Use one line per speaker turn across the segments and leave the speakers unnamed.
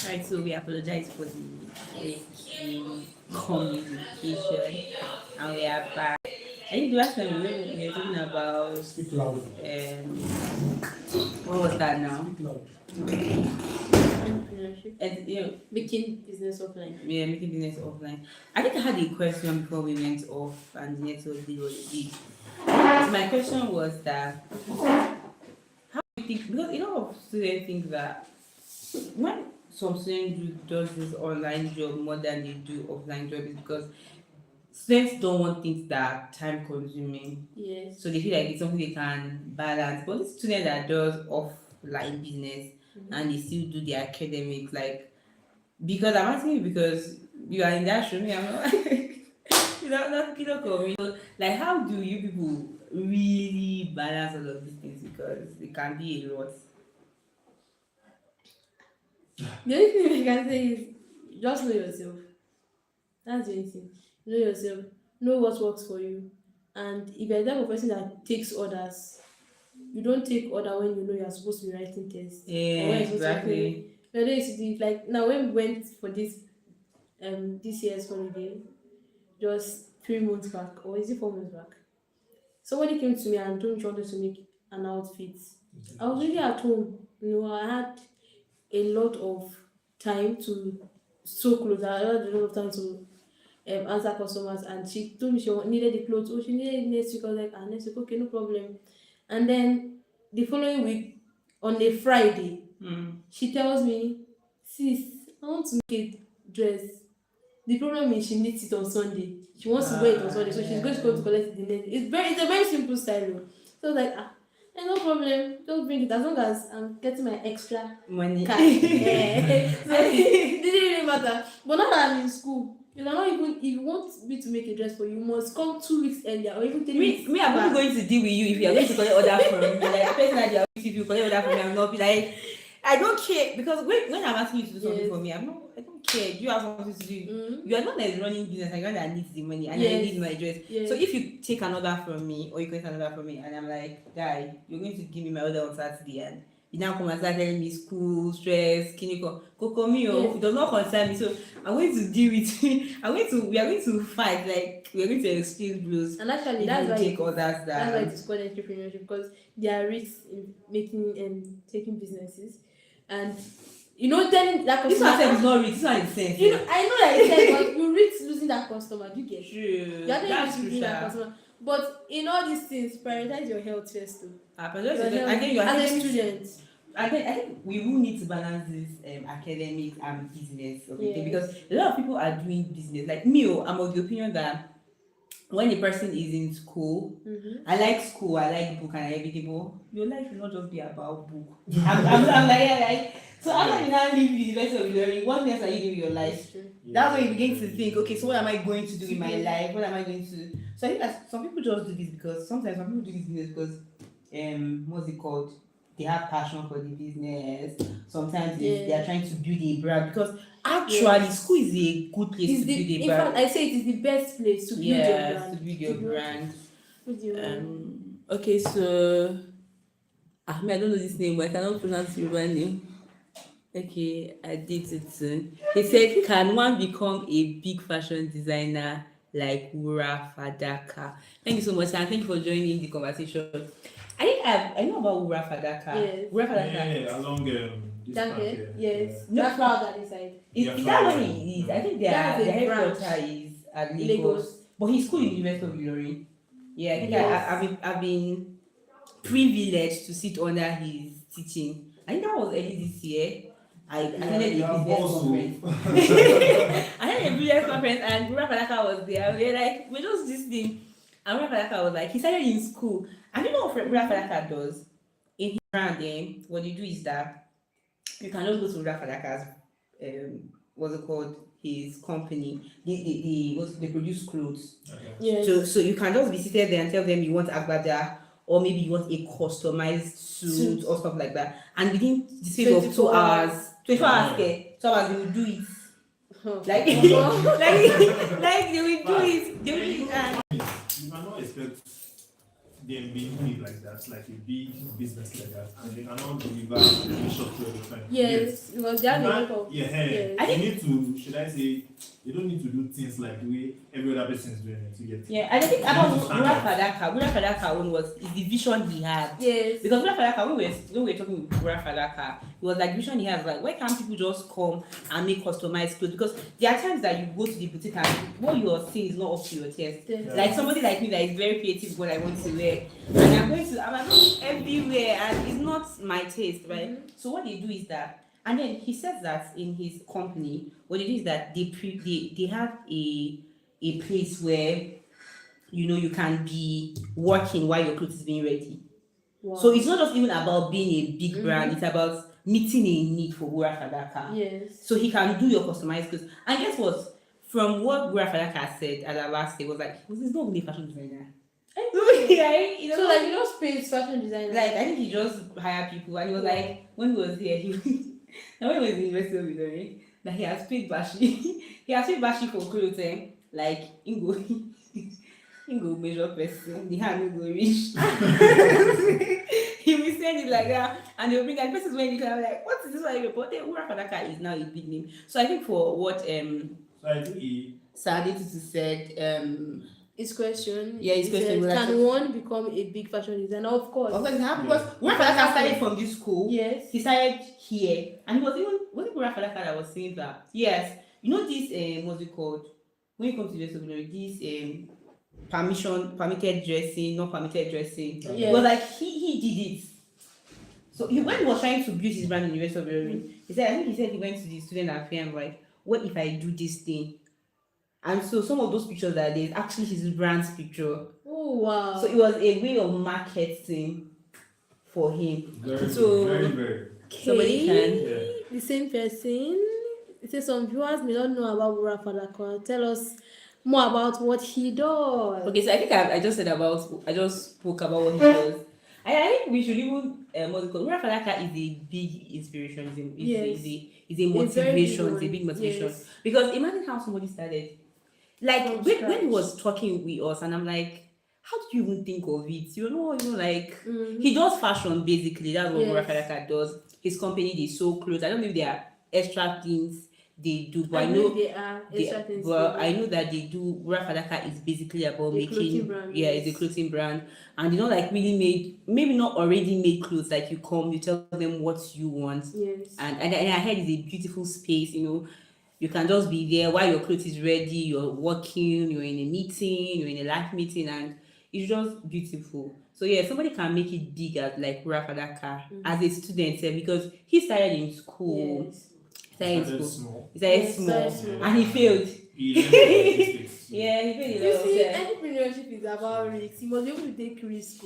Right, so we apologize for the break in communication, and we are back. I think the last time we were talking about
Speak loud.
what was that now?
Speak loud.
Entrepreneurship.
And
Making business offline.
yeah, making business offline. I think I had a question before we went off, and the network did what it did. So my question was that how do you think, because a lot of students think that when some students does this online job more than they do offline job is because students don't want things that are time consuming.
Yes.
So they feel like it's something they can balance. But this student that does offline business and they still do the academics, like, because I'm asking you because you are in that room, I'm not you know, coming. So, like, how do you people really balance all of these things, because it can be a lot?
The only thing I can say is just know yourself. That's the only thing. Know yourself. Know what works for you. And if you're the type of person that takes orders, you don't take order when you know you're supposed to be writing tests.
Yeah,
Or when you're supposed to
exactly.
Whether it's like now when we went for this year's holiday, just 3 months back, or is it 4 months back? Somebody came to me and told me she wanted to make an outfit. I was really at home. I had a lot of time to sew clothes. I had a lot of time to answer customers, and she told me she needed the clothes. Oh, she needed it next week. I was like, next week, okay, no problem. And then the following week, on a Friday, she tells me, sis, I want to make a dress. The problem is she needs it on Sunday. She wants to wear it on Sunday, so she's going to go to collect it the next. It's a very simple style. So I was like, no problem, just bring it as long as I'm getting my extra
Money.
cash. Yeah. So it didn't really matter. But now that I'm in school, you are not even, if you want me to make a dress for you, you must come 2 weeks earlier or even 3 weeks.
Me, I'm not
back.
going to deal with you if you are going to collect order from me. Like, personally, if you collect order from me, I'm not be like, I don't care, because when I'm asking you to do something
Yes.
for me, I don't care. Do you have something to do?
Mhm.
You are not like running business. I'm the one that needs the money, and I
Yes.
need my dress.
Yes.
So if you take an order from me, or you collect an order from me, and I'm like, guy, you're going to give me my order on Saturday, and you now come and start telling me school stress, koko me,
Yes.
it does not concern me. So I'm going to deal with we are going to fight, like we are going to exchange blows.
And actually,
If
that's
you
why
take orders
that's why
that
it is called entrepreneurship, because there are risks in making and taking businesses, and telling that
this
customer.
one is not rich. This one is sense.
I know that it's said, but you risk losing that customer. Do you get?
True.
You're
That's
losing that
crucial.
customer. But in all these things, prioritize your health first, too.
But
Your health.
I think you are
As a
taking-
student.
I think we will need to balance this academic and business thing,
Yes.
because a lot of people are doing business. Like me, I'm of the opinion that when a person is in school, I like school, I like book and everything, but your life should not just be about book. I'm like, yeah, like, so after you now leave the University of Learning, what else are you doing with your life?
That's true.
That's when you begin to think, okay, so what am I going to do in my life? What am I going to? So I think that some people just do this because sometimes some people do this business because what's it called? They have passion for the business. Sometimes they are trying to build a brand, because actually school is a good place to build a
In
brand.
fact, I say it is the best place to build your brand.
To build your brand.
Build your brand.
Okay, so I don't know this name, but I cannot pronounce your name. Okay, I did it soon. He said, can one become a big fashion designer like Wura Fadaka? Thank you so much, and thank you for joining the conversation. I think I know about Wura Fadaka.
Yes.
Wura Fadaka.
Yeah, along this
Down
part
here?
here.
Yes.
No.
That's proud that inside.
Is that what he is? I think
That is a
their
branch.
headquarters is at Lagos.
Lagos.
But he's school in the University of Ilorin. Yeah, I think
Yes.
I've been privileged to sit under his teaching. I think that was early this year. I attended a business conference. I had a business conference, and Wura Fadaka was there. We were like, we just this thing. And Wura Fadaka was like, he started in school. And you know what Wura Fadaka does? In his brand, what you do is that you can just go to Wura Fadaka's, what's it called? His company. They produce clothes.
Okay.
Yes.
So you can just be seated there and tell them you want agbada, or maybe you want a customized suit or stuff like that. And within the space of 2
24
hours, 24 hours, okay, 2 hours, they will do it. Like, like they will do it. They will do it. And
You cannot expect them being big like that, like a big business like that, and they cannot deliver a short period of time.
Yes, because they have a lot of.
Yeah,
Yes.
I
you need to, should I say, you don't need to do things like the way every other person is doing it to get.
Yeah, and I think
You need
about
to stand out.
Gura Fadaka one was is the vision he had.
Yes.
Because Gura Fadaka, when we were talking with Gura Fadaka, it was like vision he has, like why can't people just come and make customized clothes? Because there are times that you go to the boutique and what you are seeing is not up to your taste.
Yes.
Like somebody like me that is very creative what I want to wear. And I'm going everywhere and it's not my taste, right?
Mhm.
So what they do is that, and then he says that in his company, what they do is that they have a place where you can be working while your clothes is being ready.
Wow.
So it's not just even about being a big brand,
Mhm.
it's about meeting a need for Gura Fadaka.
Yes.
So he can do your customized clothes. And guess what? From what Gura Fadaka said at our last day was like, he's not really a fashion designer.
Right?
You know,
So like you just pay fashion designer.
like I think he just hired people and he was like when he was here and when he was in University of Ilorin that he has paid Bashi he has paid Bashi for clothes like Ingo Ingo measure person the hand will go reach he will send it like that and they will bring that person when you can like what is this one you reported Ura Fadaka is now a big name. So I think for what
So I think he,
Saditutu said
his question.
Yeah, his
he
question
said,
was like-
can one become a big fashion designer? Of course.
because
Yeah.
Ura Fadaka started from this school.
Yes.
He started here, and he was it Gura Fadaka that was saying that yes, this what's it called when you come to dress this permitted dressing, not permitted dressing.
Yes.
It was like he did it. So when he was trying to build his brand in the University of Ilorin, he said he went to the student affair and like, what if I do this thing? And so some of those pictures that there's actually his brand's picture.
Oh wow.
So it was a way of marketing for him.
very,
So-
very.
Somebody can.
Yeah.
The same person. It says some viewers may not know about Gura Fadaka. Tell us more about what he does.
Okay, so I think I just spoke about what he does. I think we should even what's it called? Gura Fadaka is a big inspiration.
Yes.
Is a motivation. It's a big
one.
motivation.
Yes.
Because imagine how somebody started. Like
From
when
scratch.
he was talking with us, and I'm like, how did you even think of it? Like
Mhm.
he does fashion basically. That's what
Yes.
Gura Fadaka does. His company they sew clothes. I don't know if there are extra things they do, but
I
I
know
know
they are extra things.
but
they
I
do.
know that they do. Gura Fadaka is basically about
A clothing
making.
brand,
Yeah,
yes.
it's a clothing brand, and they don't like really made, maybe not already made clothes. Like you come, you tell them what you want,
Yes.
and I heard it's a beautiful space. You can just be there while your clothes is ready. You're working. You're in a meeting. You're in a live meeting, and it's just beautiful. So yeah, somebody can make it big as like Gura Fadaka as a student, because he started in school.
Yes.
Started in
Started
school.
small.
He started
Yes,
small,
started small.
and he failed.
He learned from mistakes.
Yeah, he failed a
You
lot of
see,
times.
entrepreneurship is about risks. You must be able to take risk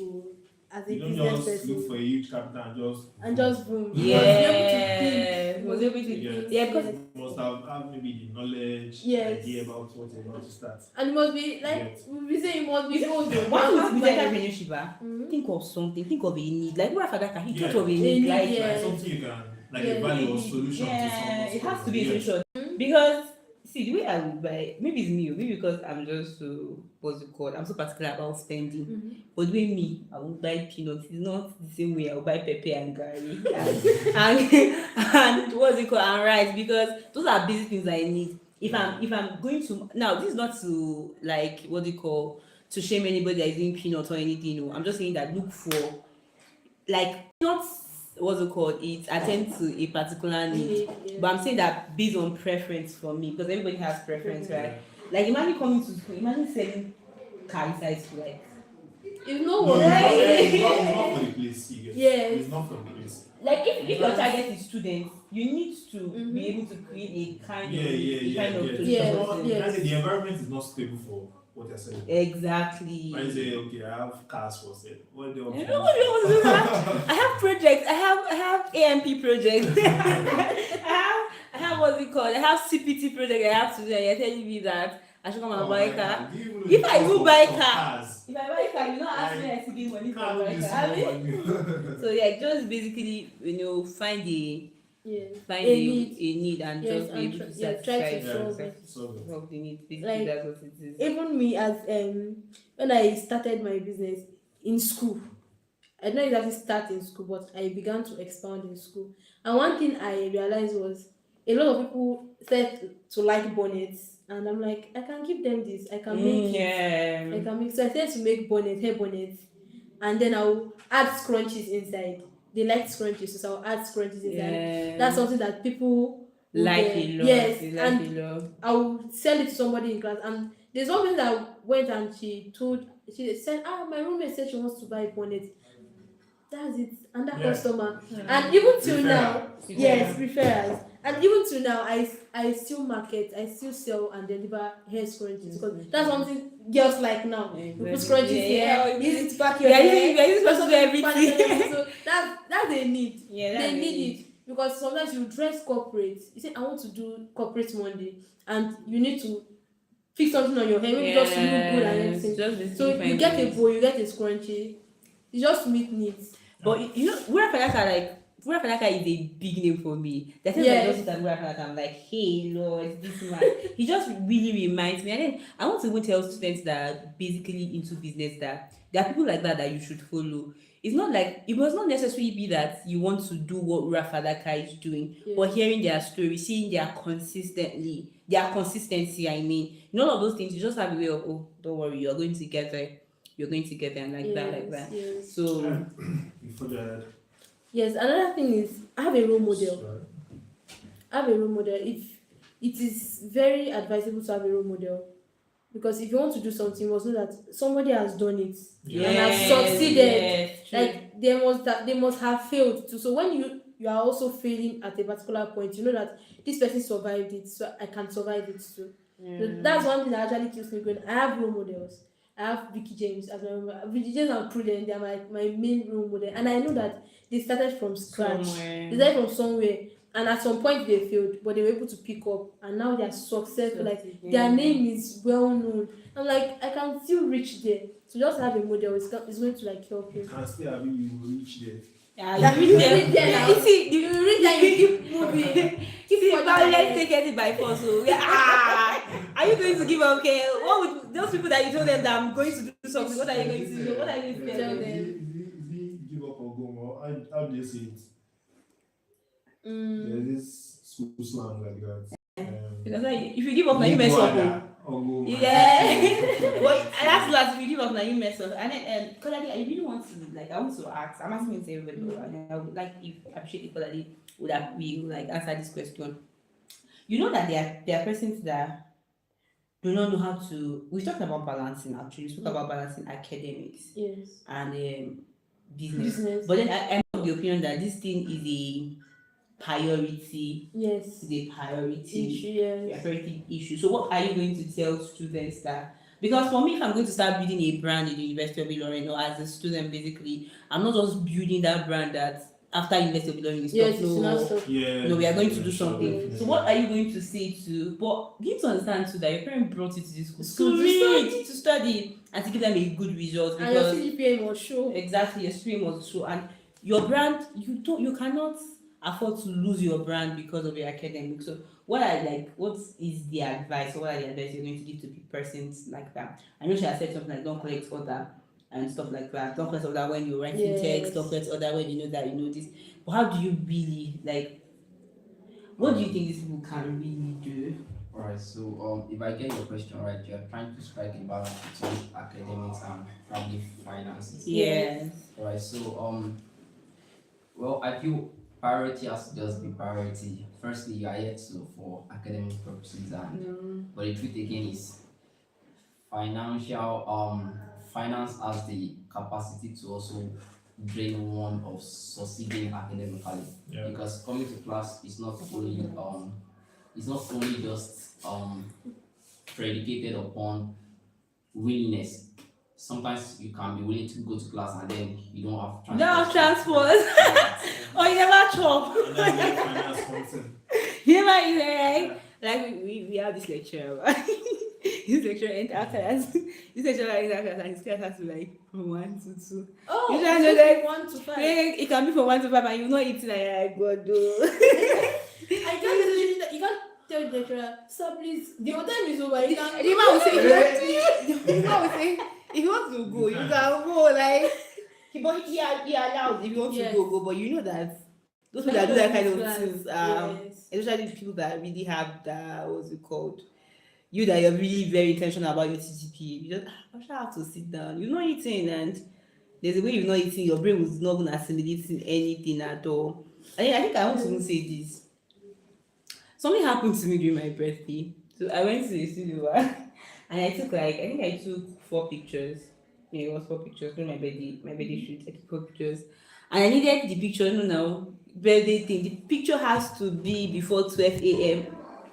as a
You don't
business
just look
person
for a huge capital and just
boom.
Yeah,
You must be able to
he
think.
Yeah.
Yeah, because-
Yes.
you must have maybe the knowledge,
Yes.
idea about what you want to start.
And you must be like
Yes.
we say you must be bold.
One with entrepreneurship,
Mhm.
think of something, think of a need. Like Gura Fadaka, he thought
Yeah.
of a
A
need.
need,
Like,
yeah.
Like something you can, like
Yeah,
a value or
yeah,
solution to
yeah,
someone's
it has to be a
problem.
solution. Because see, the way I would buy, maybe it's me, maybe because I'm just so what's it called? I'm so particular about spending.
Mhm.
But the way me, I won't buy peanuts. It's not the same way I will buy pepper and garri and what's it called, and rice, because those are basic things I need. If I'm going to now, this is not to like what do you call to shame anybody that is doing peanuts or anything. No, I'm just saying that look for like not what's it called. It attend to a particular need.
Yeah.
But I'm saying that based on preference for me, because everybody has preference, right?
Yeah.
Like imagine coming to school, imagine selling car inside school, like
You know
No,
what?
it's not for the place. You get.
Yes.
It's not for the place.
if your target is students, you need to
Mhm.
be able to create a kind
Yeah,
of
Yeah,
So,
yeah.
I say the environment is not stable for what you're selling.
Exactly.
When you say, okay, I have cars for sale. What do you want
You
to
know what you want to do that? I have projects. I have AMP projects. I have what's it called? I have CPT project I have to do. And you're telling me that I should come and buy a car. If I even buy a car, if I buy a car, you not ask me I give money for buy a car. Have you? So yeah, just basically find a
Yes.
find
A
a
need.
need and
Yes,
just be
and
able to
try to
satisfy
solve
Yeah,
it.
so
solve the need. Basically,
Like,
that's what it is.
Even me as when I started my business, in school. I didn't exactly start in school, but I began to expound in school. And one thing I realized was a lot of people said to like bonnets, and I'm like, I can give them this, I can make it. I
Yeah.
can make, so I started to make bonnet, hair bonnets, and then I'll add scrunchies inside. They like scrunchies, so I'll add scrunchies inside.
Yeah.
That's something that people would,
Like a lot.
yes,
They like
and
a lot.
I will sell it to somebody in class. And there's one person that went and she said, my roommate said she wants to buy a bonnet. That's it, and that
Yeah.
customer. And even till
Referral.
now, yes, referrals. And even till now, I still market, I still sell and deliver hair scrunchies because that's something girls like now. You put scrunchies here, use it to pack your
Yeah,
hair.
you are using supposed to do everything.
So that's a need.
Yeah, that's
They
a
need
need.
it because sometimes you dress corporate. You say I want to do corporate Monday, and you need to fix something on your hair, maybe just to look good and everything.
Just
So
basically
you get a
finding it.
bow, you get a scrunchie. You just meet needs.
But you know, Wura Falaka is a big name for me. The time
Yes.
I just sit at Wura Falaka, I'm like, hey Lord, this man. He just really reminds me. And then I want to even tell students that are basically into business that there are people like that you should follow. It's not like it must not necessarily be that you want to do what Wura Falaka is doing, but hearing their story, seeing their consistency, I mean, in all of those things, you just have a way of, oh, don't worry, you're going to get there. You're going to get there, and like that.
Yes.
So
Before that,
Yes, another thing is I have a role model.
sorry.
I have a role model. If it is very advisable to have a role model, because if you want to do something, you must know that somebody has done it and has succeeded.
yes, true.
Like they must have failed too. So when you are also failing at a particular point, you know that this person survived it, so I can survive it too. So that's one thing that actually keeps me going. I have role models. I have Vicky James as my role model. Vicky James and Prudent, they are my main role model, and I know that they started from scratch.
Somewhere.
They started from somewhere, and at some point they failed, but they were able to pick up, and now they are successful. Like their name is well known. I'm like, I can still reach there. So just have a model. It's going to like help you.
You can still have you will reach there.
Yeah,
You reach there now.
You see,
You reach there, you keep moving. Keep
see,
forging
but let's
ahead.
take it by force. So, are you going to give up? Okay, what would those people that you told them that I'm going to do something? What are you going to do? What are you going to tell them?
Is it give up or go more? How do you say it?
Mm.
There is school slang like that.
Because if you give up, now you mess up. Oh.
Or go mad.
Yeah. But that's last. If you give up, now you mess up. And then, Kolade, I really want to I want to ask. I'm asking it to everybody, and I would like if appreciate if Kolade would have we like answer this question. You know that there are persons that do not know how to. We talked about balancing actually. We spoke about balancing academics
Yes.
and business.
Business.
But then I'm of the opinion that this thing is a priority.
Yes.
Is a priority.
Issue. Yes.
Priority issue. So what are you going to tell students that? Because for me, if I'm going to start building a brand in the University of Ilorin, or as a student, basically, I'm not just building that brand that after University of Ilorin is
Yes.
stop.
It's not
No,
stuff.
Yeah.
no, we are going to do
sure,
something.
definitely.
So what are you going to say to? But you need to understand too that your parents brought you to this school
School
to
to
read, to study, and to give them a good result.
And your
Because
CGPA must show.
exactly, your stream was show, and your brand, you cannot afford to lose your brand because of your academics. So what is the advice, or what are the advice you're going to give to persons like that? I know she has said something like don't collect order and stuff like that. Don't collect order when you're writing
Yes.
text, don't collect order when you know that you know this. But how do you really what do you think these people can really do?
Alright, so if I get your question right, you're trying to strike a balance between academics and probably finances.
Yes.
Alright, so well, I feel priority has to just be priority. Firstly, you are here to for academic purposes, and but the truth again is finance has the capacity to also drain one of succeeding academically.
Yeah.
Because coming to class is not only just predicated upon willingness. Sometimes you can be willing to go to class and then you don't have transport.
No transport. Or you never chop.
And then you get finance content.
You never eat, right? Like we have this lecturer. His lecturer enter class. His lecturer enter class and his class has to like from 1 to 2.
Oh,
You don't know that
1 to 5.
It can be from 1 to 5 and you not eating like God do.
I can't you can't tell the lecturer, sir, please, your time is over. You can
The man will say, the man will say, if you want to go, you can go. Like, but he allows if you want
Yes.
to go. But you know that those people that do that kind of
Class.
things,
Yes.
especially people that really have that, what's it called? You that you're really very intentional about your TTP. You just I shall have to sit down. You're not eating, and there's a way you're not eating. Your brain was not going to assimilate anything at all. I think I want to even say this. Something happened to me during my birthday. So I went to the studio and I took I think I took 4 pictures. Yeah, it was 4 pictures during my birthday shoot. I took 4 pictures. And I needed the picture, birthday thing. The picture has to be before 12 a.m.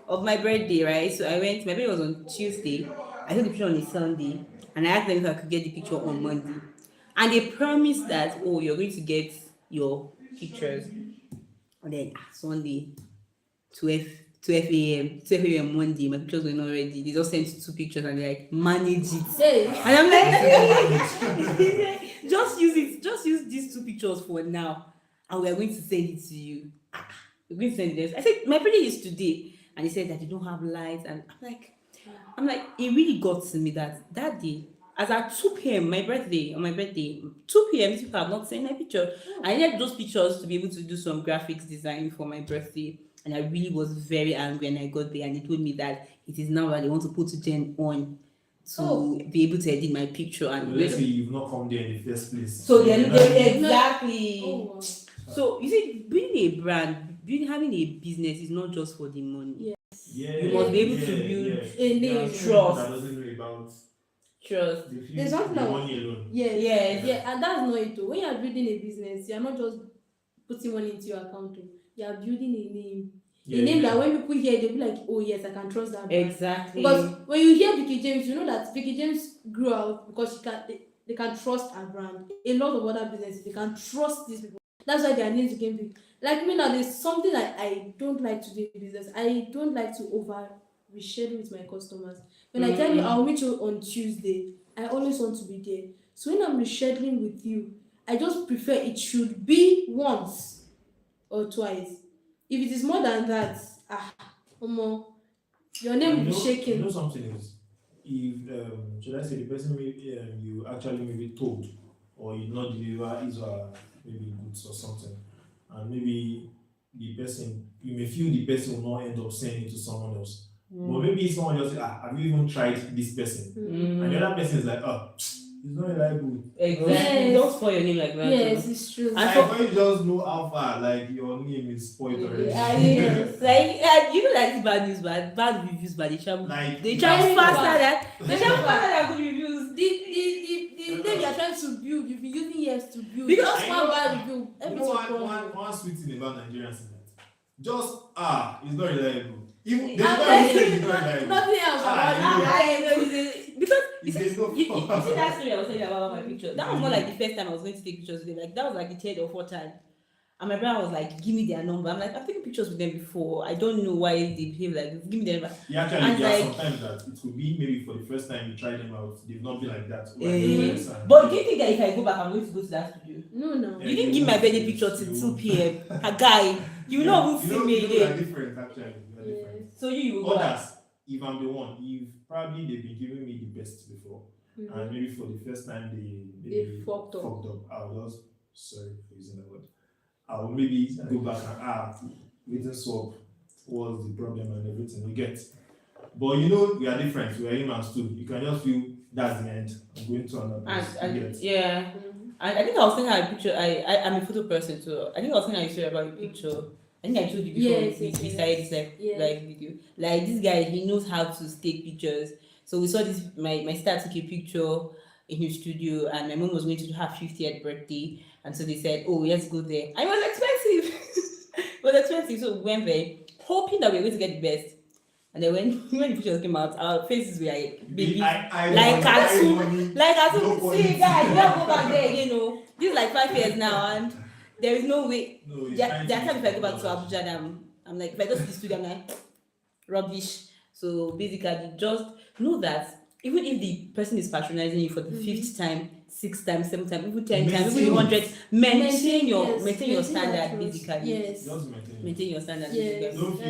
of my birthday, right? So I went, my birthday was on Tuesday. I took the picture on a Sunday. And I asked them if I could get the picture on Monday. And they promised that, oh, you're going to get your pictures. And then Sunday, 12 a.m. Monday, my pictures were not ready. They just sent 2 pictures and they're like, manage it.
Hey.
And I'm like, just use these 2 pictures for now. And we're going to send it to you. We're going to send it. I said, my birthday is today. And he said that they don't have lights. And I'm like, it really got to me that day, as at 2 p.m. on my birthday, 2 p.m. these people have not sent my picture. I needed those pictures to be able to do some graphics design for my birthday. And I really was very angry when I got there and they told me that it is now that they want to put Jen on to be able to edit my picture. And
let's say you've not come there in the first place.
so they exactly.
Oh, wow.
So you see, building a brand, having a business is not just for the money.
Yeah,
You must be able to build
a name.
trust.
That doesn't know about
Trust.
There's something
the
else.
money alone.
Yes.
Yeah, and that's not it. When you are building a business, you are not just putting money into your account. You are building a name. A name that when people hear, they'll be like, oh yes, I can trust that brand.
Exactly.
Because when you hear Vicky James, you know that Vicky James grew out because they can trust her brand. A lot of other businesses, they can trust these people. That's why their names became big. Like me now, there's something that I don't like to do in business. I don't like to over reschedule with my customers. When I tell you I'll meet you on Tuesday, I always want to be there. So when I'm rescheduling with you, I just prefer it should be once or twice. If it is more than that, your name will be shaking.
You know something is, if should I say the person you actually maybe told or you not deliver his or maybe goods or something, and maybe the person, you may feel the person will not end up sending it to someone else. But maybe someone just say, have you even tried this person? And the other person is like, it's not reliable.
Exactly.
Yes.
Don't spoil your name like that.
Yes, it's true.
And
Like when you just know how far, like your name is spoiled already.
Yes. Like, you know, like bad news, bad reviews, but they travel.
Like,
They travel faster than
Very
good
fast.
reviews.
The thing you are trying to build, you've been using years to build.
Because
Just one bad review,
you
everything's
know
a problem.
one sweet thing about Nigerians is that just it's not reliable. Even
I'm
there's not
telling
even
you,
it's not reliable.
nothing else about
Because you
It's
see,
no
you see that story I was telling you about my picture. That was not like the first time I was going to take pictures with them. Like that was like the 3rd or 4th time. And my brother was like, give me their number. I'm like, I've taken pictures with them before. I don't know why they behave like this. Give me their number.
Yeah, actually,
And
there are
like-
sometimes that it could be maybe for the first time you try them out, they've not been like that.
But do you think that if I go back, I'm going to go to that studio?
No.
You didn't give my birthday picture till 2 p.m. A guy, you know who see me
You are
again.
different, actually. You are different.
So you will go back.
Others, if I'm the one, if probably they've been giving me the best before, and maybe for the first time they
fucked up.
I'll just, sorry for using that word, I'll maybe go back and wait and swap what's the problem and everything you get. But you know, we are different, we are humans too. You can just feel that's the end. I'm going to another place. You get.
Yeah. And I think I was sending her a picture. I'm a photo person too. I think I was sending her a story about a picture. I think I told you before we started this live video. Like this guy, he knows how to take pictures. So we saw this. My sister took a picture in his studio, and my mom was going to do her 50th birthday, and so they said, "Oh, let's go there." And it was expensive. It was expensive, so we went there, hoping that we were going to get the best. And then when the pictures came out, our faces were like baby, like cartoon. See, guys, we don't go back there again. No, this is like 5 years now, and there is no way.
No,
There are times if I go back to Abuja, then I'm like, if I go to the studio, I'm like, rubbish. So basically, just know that even if the person is patronizing you for the 5th time, 6th time, 7th time, even 10 times, even 100, maintain your standard, basically.
Yes.
Just
Maintain your standard,
Yes.
basically.
Don't feel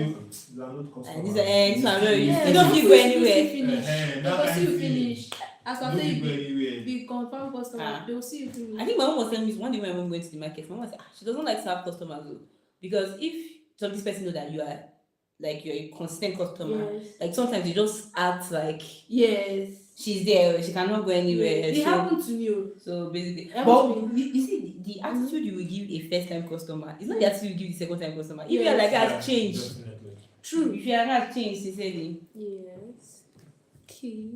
you are not
And
customers.
these are ends, so I'm very
Yes.
you don't feel go anywhere.
Finish.
That
Because
kind
you
of thing.
finish. As
Don't
I say,
go anywhere.
be confirmed customer,
Ah.
they'll see you through.
I think my mom was telling me one day when my mom went to the market, my mom said she doesn't like to have customers though. Because if some this person know that you are like you're a consistent customer,
Yes.
like sometimes you just act like
Yes.
she's there, she cannot go anywhere.
It
so,
happened to me. Oh.
so basically,
That
but
was
you see the attitude you will give a first time customer is not the attitude you give the second time customer. If you're
Yes.
like
Yeah,
that, change.
definitely.
True.
If you are not changed, sincerely.
Yes. Okay.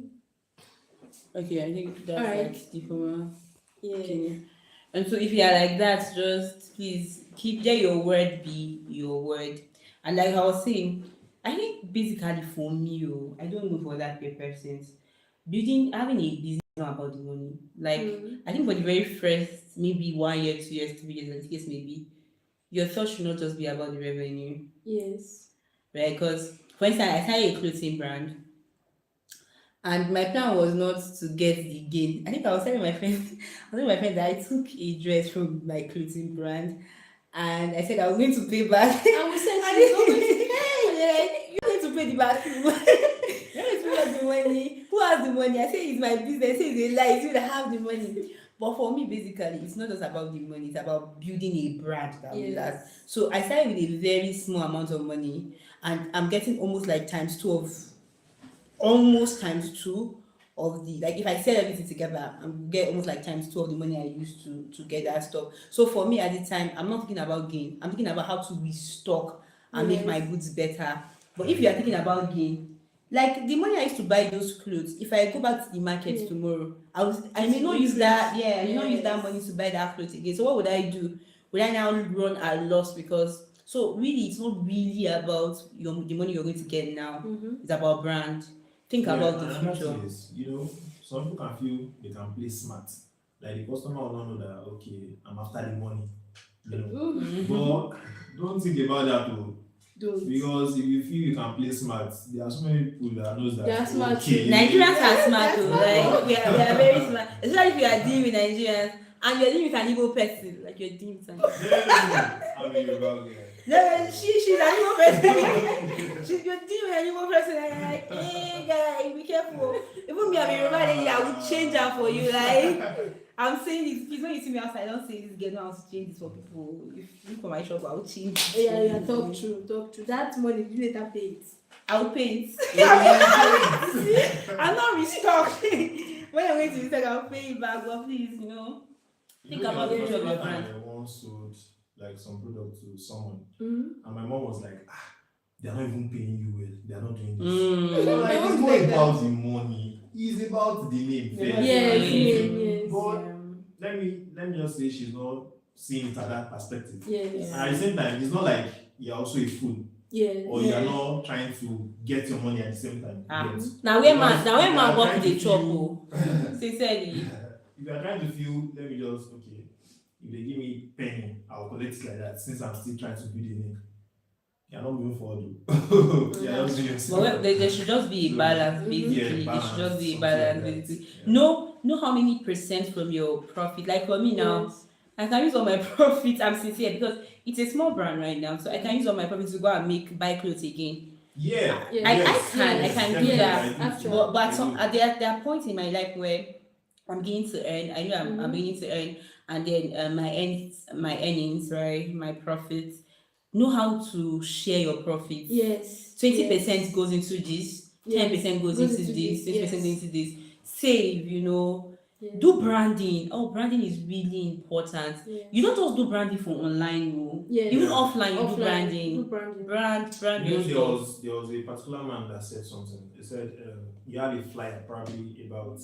Okay, I think that's
Alright.
like the former.
Yeah.
Okay. And so if you are like that, just please keep let your word be your word. And like I was saying, I think basically for me, I don't know for that persons, building having a business is not about the money. Like
Mm.
I think for the very first maybe 1 year, 2 years, 3 years, and case maybe, your thought should not just be about the revenue.
Yes.
Right? Because for instance, I started a clothing brand and my plan was not to get the gain. I think I was telling my friends, that I took a dress from my clothing brand and I said I was going to pay back.
And we said
And
she's not going to
hey, you're going to pay the back. You're going to pay back the money. Who has the money? I say it's my business. I say it's a lie. It's you that have the money. But for me, basically, it's not just about the money. It's about building a brand that will last.
Yes.
So I started with a very small amount of money, and I'm getting almost like times two of the like if I sell everything together, I'm get almost like times two of the money I used to get that stuff. So for me at the time, I'm not thinking about gain. I'm thinking about how to restock and make my
Yes.
goods better. But if you are thinking about gain, like the money I used to buy those clothes, if I go back to the market
Yeah.
tomorrow, I may not use that. Yeah, I may not use that
Yes.
money to buy that clothes again. So what would I do? Would I now run at loss? Because so really, it's not really about the money you're going to get now.
Mm-hmm.
It's about brand. Think about the
another
future.
thing is, some people can feel they can play smart. Like the customer will not know that, okay, I'm after the money. But don't think about that though.
Don't.
Because if you feel you can play smart, there are so many people that knows that.
They are smart
okay,
too.
Nigerians are smart,
That's
though.
smart.
Like we are very smart. Especially if you are dealing with Nigerians and you're dealing with an Igbo person, like you're dealing with an.
I mean, you're wrong, yeah.
No, she's an Igbo person. You're dealing with an Igbo person. And you're like, hey guy, be careful. Even me, I'm a Yoruba lady. I would change her for you. Like I'm saying this. Please, when you see me outside, don't say this. Girl, no, I want to change this for people. If you look for my shop, I will change.
Yeah, talk true. That money, you later pay it.
I'll pay it.
Yeah.
I'm not restocked. When I'm going to restock, I'll pay it back. But please, think about the future of your brand.
I once sold like some product to someone,
Mm-hmm.
and my mom was like, they're not even paying you well. They're not doing this.
Mm.
So, like,
I
it's
was
not
like that.
about the money. It's about the name.
Yeah.
first.
Yes.
But let me just say she's not seeing it at that perspective.
Yes.
And at the same time, it's not like you're also a fool
Yes.
or you're not trying to get your money at the same time. Yes.
Now when man
Because
work
if
the
you
chop,
feel-
sincerely.
If you are trying to feel, let me just, okay, if they give me penny, I'll collect it like that since I'm still trying to build a name. You're not moving forward. Though. You're just doing yourself.
But there should just be a balance,
Mhm.
basically.
Yeah,
There should just be a
something
balance,
like that.
basically.
Yeah.
Know how many percent from your profit. Like for me now,
Yes.
I can use all my profit. I'm sincere because it's a small brand right now, so I can use all my profit to go and buy clothes again.
Yeah.
Yeah.
I
yes,
can
yes,
do
definitely,
that.
I do
Actually.
too.
But
I
some,
do.
there are points in my life where I'm beginning to earn. I know I'm
Mhm.
beginning to earn, and then my earnings, right, my profits. Know how to share your profits.
Yes.
20% goes into this, 10% goes into this, 20% goes into this. Save,
Yes.
do branding. Oh, branding is really important.
Yes.
You don't just do branding for online, no.
Yes.
Even offline, you do
Do
branding.
branding.
Brand
You
your
know,
stuff.
there was a particular man that said something. He said you had a flyer probably about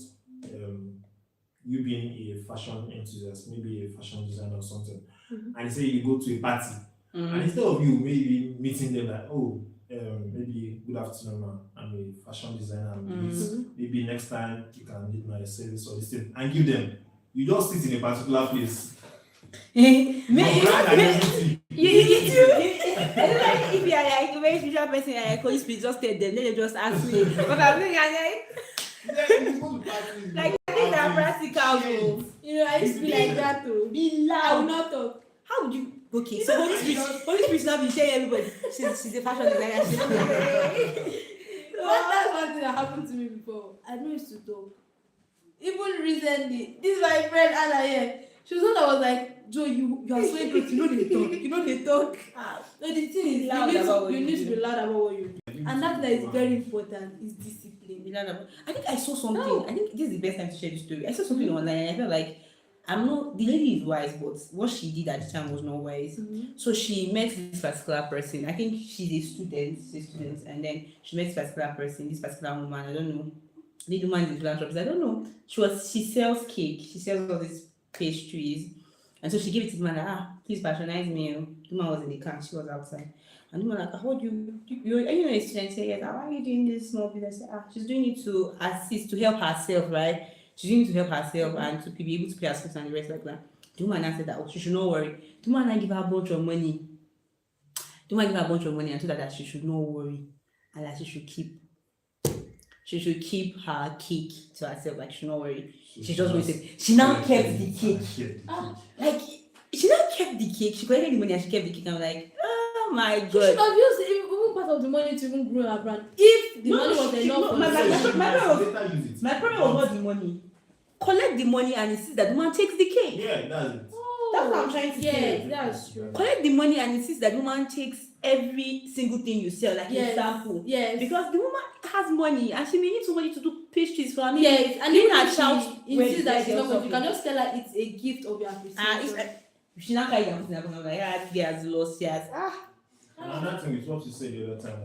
you being a fashion enthusiast, maybe a fashion designer or something.
Mhm.
And he said you go to a party, and
Mm.
instead of you maybe meeting them like, oh, maybe good afternoon, man, I'm a fashion designer. I'm this.
Mhm.
Maybe next time you can need my service or this thing, and give them. You just sit in a particular place. Your brand and everything.
If you are like a very spiritual person, like Holy Spirit, just tell them, then they just ask me. But I'm saying,
Then you go to parties,
like,
you
things are
have
practical,
shit.
bro.
I used to be like that too.
Be
I will
loud.
not talk.
How would you? Okay, so Holy Spirit now be telling everybody she's a fashion designer.
That's one thing that happened to me before. I know used to talk. even recently, this is my friend Anna here. She was the one that was like, Joe, you are so good. You know they talk. You know they talk. So the thing is,
Loud about what
you
you
need to
do.
be loud about what you do. And that is very important. Is discipline.
I think I saw something.
No.
I think this is the best time to share the story. I saw something online and I felt like I'm not the lady is wise, but what she did at the time was not wise. So she met this particular person. I think she's a student, and then she met this particular person, this particular woman. I don't know. The woman is philanthropist. I don't know. She sells cake. She sells all these pastries. And so she gave it to the man, like, please patronize me. The man was in the car, she was outside. And the man like, how do you are you a student? Say, yes. Why are you doing this small business? She's doing it to assist, to help herself, right? She's doing it to help herself and to be able to pay her school and the rest like that. The woman said that, she should not worry. The woman give her a bunch of money. The woman give her a bunch of money and told her that she should not worry and that she should keep her cake to herself, like she should not worry. She just waited. She now kept the cake. Like she now kept the cake. She collected the money and she kept the cake. I'm like, oh my
She should
god.
have used even part of the money to even grow her brand. If the money was enough for
My problem was not the money. Collect the money and insist that the woman takes the cake.
Yeah, that's it.
That's what I'm trying to say.
Yeah, that's true.
Collect the money and insist that the woman takes every single thing you sell, like a sample.
Yes.
Because the woman has money and she may need somebody to do pastries for her.
Yes, and
even
even
her child
insists that she's not going,
something.
you can just tell her it's a gift of your appreciation.
She not carry them. I'm like, she has lost. She has
Another thing is what you said the other time.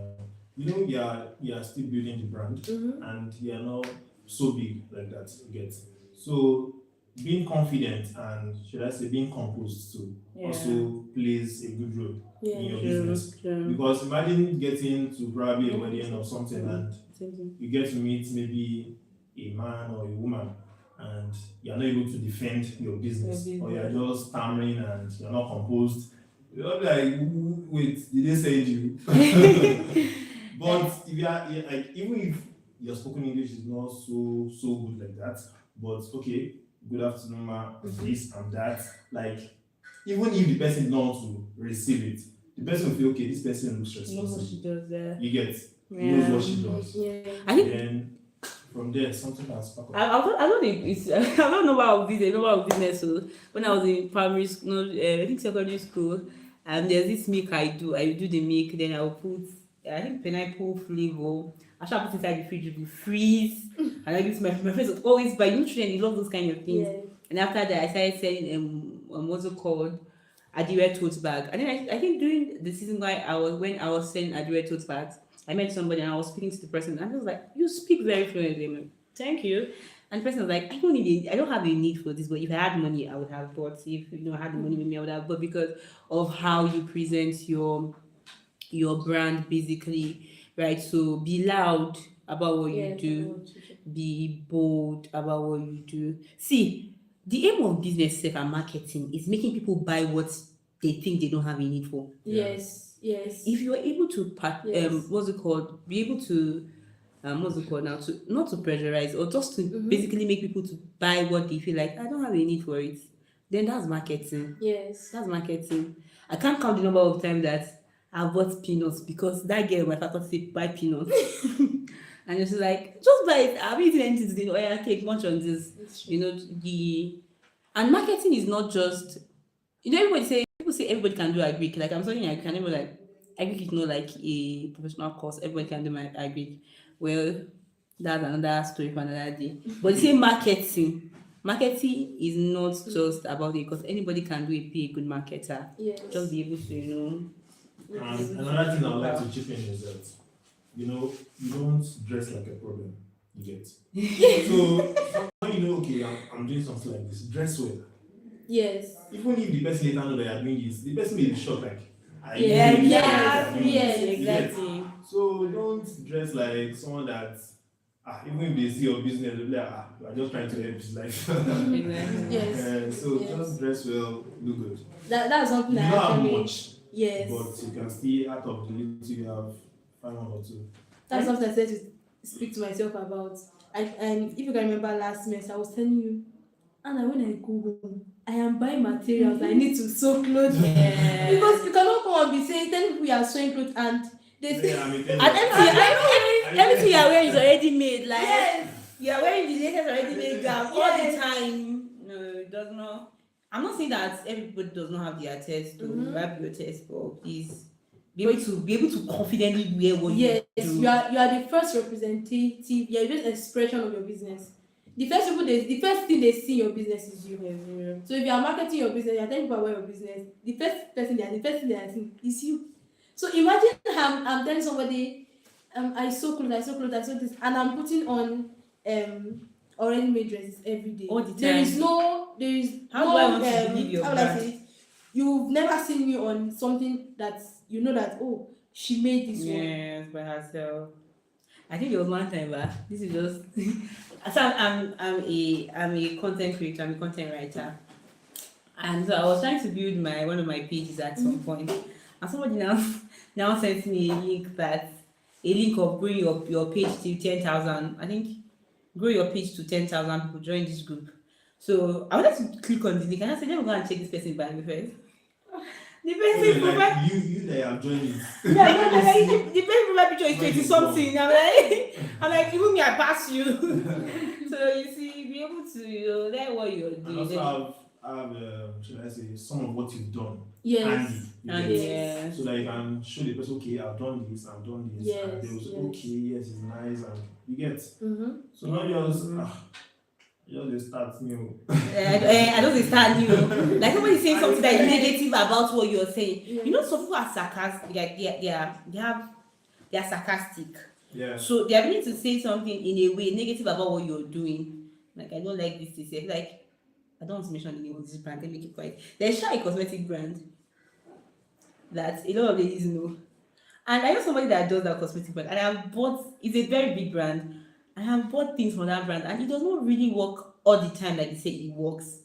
You are still building the brand, and you are not so big like that. You get so being confident and should I say being composed too also plays a good role in your business. Because imagine getting to probably a wedding or something and you get to meet maybe a man or a woman and you're not able to defend your business, or you're just stammering and you're not composed. You're like, wait, did they send you? But if you are like, even if your spoken English is not so good like that, but okay, good afternoon, ma, this and that. Like, even if the person is not want to receive it, the person will feel okay. This person looks responsible.
she does that.
You get, knows what she does.
Yeah.
I think
Then from there, something can spark up.
I don't think it's I don't know about business. So when I was in primary school, I think secondary school, there's this milk I do the milk, then I'll put I think pineapple flavor. I shall put inside the fridge, it will freeze, and I give to my friends. Was always buy nutrient. They love those kind of things.
Yeah.
And after that, I started selling what's it called, Adiwe tote bag. And then I think during the season when I was selling Adiwe tote bags, I met somebody and I was speaking to the person, and I was like, "You speak very fluently." I'm like, "Thank you." And the person was like, I don't have a need for this, but if I had money, I would have bought. If I had the money with me, I would have bought, because of how you present your brand, basically, right? So be loud about what you do, be bold about what you do. See, the aim of business and marketing is making people buy what they think they don't have a need for.
Yes.
If you are able to be able to to not to pressurize, or just to basically make people to buy what they feel like I don't have a need for it, then that's marketing.
Yes.
That's marketing. I can't count the number of times that I bought peanuts because that girl in my faculty buy peanuts. And it's like, just buy it. I've eaten anything today. Oh yeah, cake, much on this. And marketing is not just, people say everybody can do agric. Like I'm saying, I can never like agric is not like a professional course. Everybody can do my agric. Well, that's another story for another day. But the same marketing is not just about it, because anybody can be a good marketer.
Yes.
Just be able to,
And another thing I would like to chip in is that, you don't dress like a problem. You get. So when okay, I'm doing something like this, dress well.
Yes.
Even if the person later know that you're doing this, the person may be shocked like,
Yes,
exactly.
So don't dress like someone that even if they see your business, they'll be like, you are just trying to help his life.
Exactly.
Yes.
Just dress well, look good.
That's something
You
that
don't have
actually.
much,
Yes.
but you can still, out of the little you have, find one or two.
That's something I said to speak to myself about. And if you can remember last semester, I was telling you, Anna, when I go home, I am buying materials. I need to sew clothes.
Yeah.
Because you cannot come and be saying, telling people you are sewing clothes and they say,
Yeah,
And everything you are wearing is already made. Like,
yes.
Yeah, wearing the latest already made gown all the
Yes.
time. No, it does not. I'm not saying that everybody does not have their test to
Mhm.
have your test, but please be able to confidently wear what
Yes,
you do.
you are the first representative. You are just expression of your business. The first thing they see in your business is you.
Yeah.
So if you are marketing your business, you are telling people about your business. The first thing they are seeing is you. So imagine I'm telling somebody, I sew clothes, I sew this, and I'm putting on already made dresses every day.
All the
There is
time.
no
How do I want to believe your
how will I
brand?
say it? You've never seen me on something that you know that she made this one.
Yes, by herself. I think there was one time, but this is just. So I'm a content creator. I'm a content writer, and so I was trying to build one of my pages at some point, and somebody now sent me a link of growing your page to 10,000. I think grow your page to 10,000 people, join this group. So I wanted to click on the link and I said, let me go and check this person by me first. The person
Okay,
profile,
like you that have joined it.
yeah, I'm like, the person profile picture is
Where
20
you
something. I'm like, even me, I pass you. So you see, be able to learn what you're
And
doing.
also have should I say, some of what you've done.
Yes.
Handy, you
And
get.
yeah.
So that you can show the person, okay, I've done this,
Yes,
and they will say,
yes.
okay, yes, it's nice, and you get.
Mm-hmm.
So now you just start new.
I don't understand you. Like somebody saying something that is negative about what you're saying.
Yeah.
You know, some people are sarcastic. Like they are sarcastic.
Yeah.
So they are willing to say something in a way negative about what you're doing. Like I don't like this. Like I don't want to mention the name of this brand. Let me keep quiet. There's a cosmetic brand that a lot of ladies know, and I know somebody that does that cosmetic brand, and I have bought. It's a very big brand. I have bought things from that brand, and it does not really work all the time like they say it works,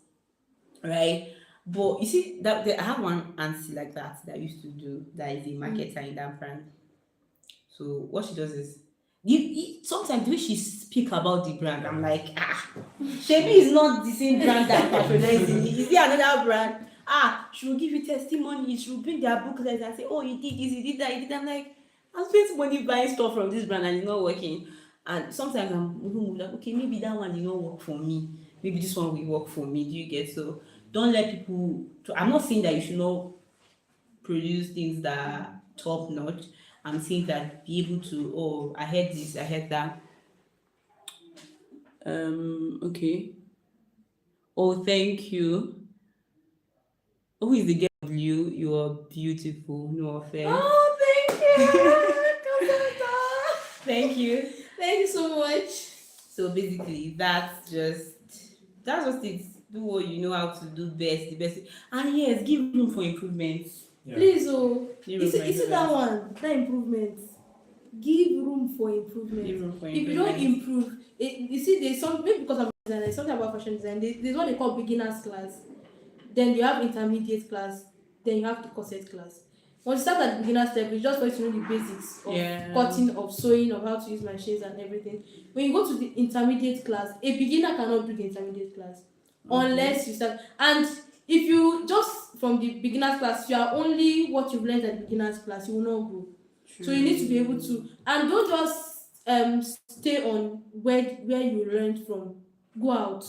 right? But you see I have one auntie like that used to do that is a marketer in that brand. So what she does is, sometimes the way she speak about the brand, I'm like, Shebi is not the same brand that patronizing it. Is there another brand? She will give you testimony. She will bring their booklets and say, oh, you did this, you did that, you did that. I'm like, I'm spending money buying stuff from this brand and it's not working. And sometimes I'm like, okay, maybe that one did not work for me. Maybe this one will work for me. Do you get? So don't let people. I'm not saying that you should not produce things that are top notch. I'm saying that be able to, I heard this, I heard that. Okay. Oh, thank you. Who is the girl of you? You are beautiful. No offense.
Oh, thank you.
Thank you.
Thank you so much.
So basically, that's just it. Do what you know how to do best, the best. And yes, give room for improvement.
Yeah.
Please,
Give room for
you see that one, that improvement. Give room for improvement.
Give room for
If you don't improve, you see, there's maybe because I'm a designer, there's something about fashion design. There's what they call beginners class. Then you have intermediate class. Then you have the corset class. Once you start at the beginner step, it's just for you to know the basics of cutting, of sewing, of how to use machines and everything. When you go to the intermediate class, a beginner cannot do the intermediate class unless you start. And if you just from the beginner's class, you are only what you've learned at the beginner's class, you will not grow. So you need to be able to, and don't just stay on where you learned from. Go out.